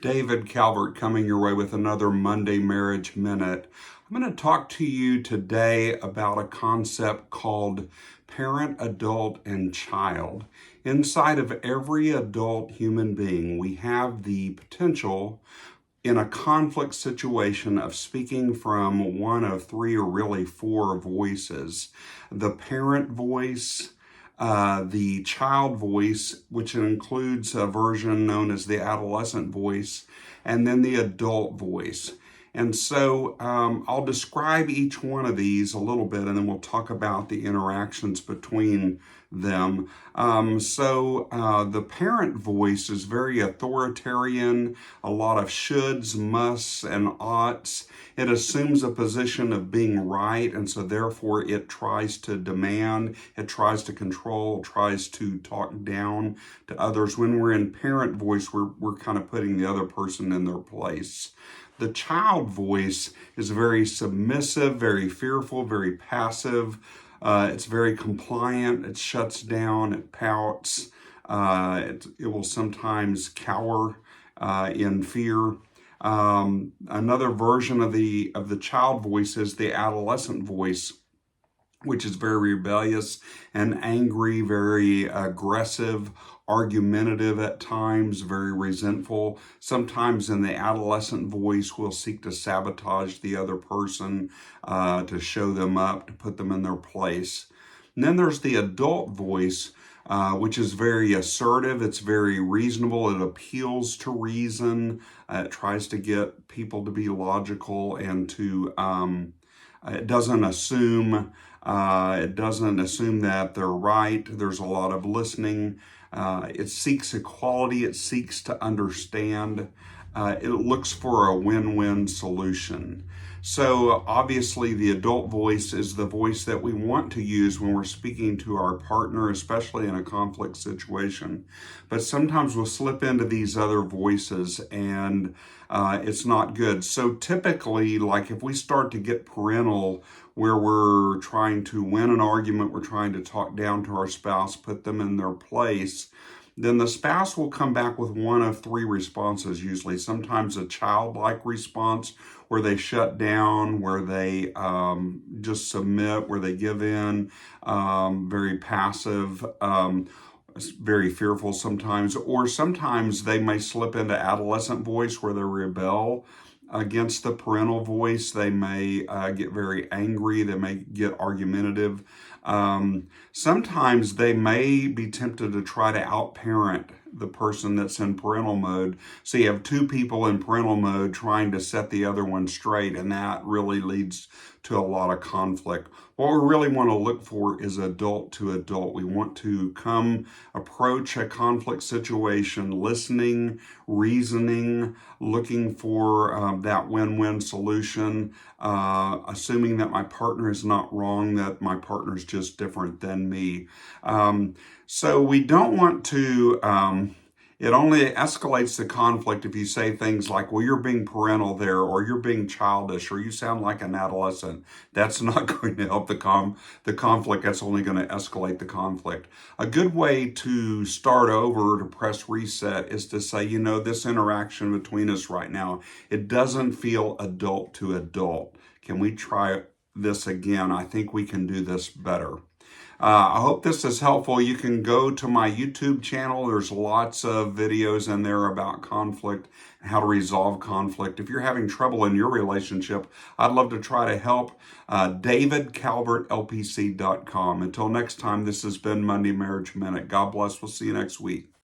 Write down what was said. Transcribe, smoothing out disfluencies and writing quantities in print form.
David Calvert coming your way with another Monday Marriage Minute. I'm going to talk to you today about a concept called parent, adult, and child. Inside of every adult human being, we have the potential in a conflict situation of speaking from one of three or really four voices. The parent voice, the child voice, which includes a version known as the adolescent voice, and then the adult voice. And so I'll describe each one of these a little bit, and then we'll talk about the interactions between them. The parent voice is very authoritarian, a lot of shoulds, musts, and oughts. It assumes a position of being right, and so therefore it tries to demand, it tries to control, tries to talk down to others. When we're in parent voice, we're kind of putting the other person in their place. The child voice is very submissive, very fearful, very passive. It's very compliant. It shuts down. It pouts. It will sometimes cower in fear. Another version of the child voice is the adolescent voice, which is very rebellious and angry, very aggressive, argumentative at times, very resentful. Sometimes in the adolescent voice, we'll seek to sabotage the other person, to show them up, to put them in their place. And then there's the adult voice, which is very assertive. It's very reasonable. It appeals to reason. It tries to get people to be logical and to, it doesn't assume that they're right. There's a lot of listening. It seeks equality. It seeks to understand. It looks for a win-win solution. So obviously the adult voice is the voice that we want to use when we're speaking to our partner, especially in a conflict situation. But sometimes we'll slip into these other voices and it's not good. So typically, like if we start to get parental, where we're trying to win an argument, we're trying to talk down to our spouse, put them in their place, then the spouse will come back with one of three responses usually. Sometimes a childlike response where they shut down, where they just submit, where they give in, very passive, very fearful sometimes, or sometimes they may slip into adolescent voice where they rebel against the parental voice. They may get very angry. They may get argumentative. Sometimes they may be tempted to try to outparent the person that's in parental mode. So you have two people in parental mode trying to set the other one straight, and that really leads to a lot of conflict. What we really want to look for is adult to adult. We want to approach a conflict situation listening, reasoning, looking for that win-win solution, assuming that my partner is not wrong, that my partner is just different than me. So we don't want to, it only escalates the conflict if you say things like, well, you're being parental there, or you're being childish, or you sound like an adolescent. That's not going to help the conflict. That's only going to escalate the conflict. A good way to start over, to press reset, is to say, this interaction between us right now, it doesn't feel adult to adult. Can we try this again? I think we can do this better. I hope this is helpful. You can go to my YouTube channel. There's lots of videos in there about conflict and how to resolve conflict. If you're having trouble in your relationship, I'd love to try to help. DavidCalvertLPC.com. Until next time, this has been Monday Marriage Minute. God bless. We'll see you next week.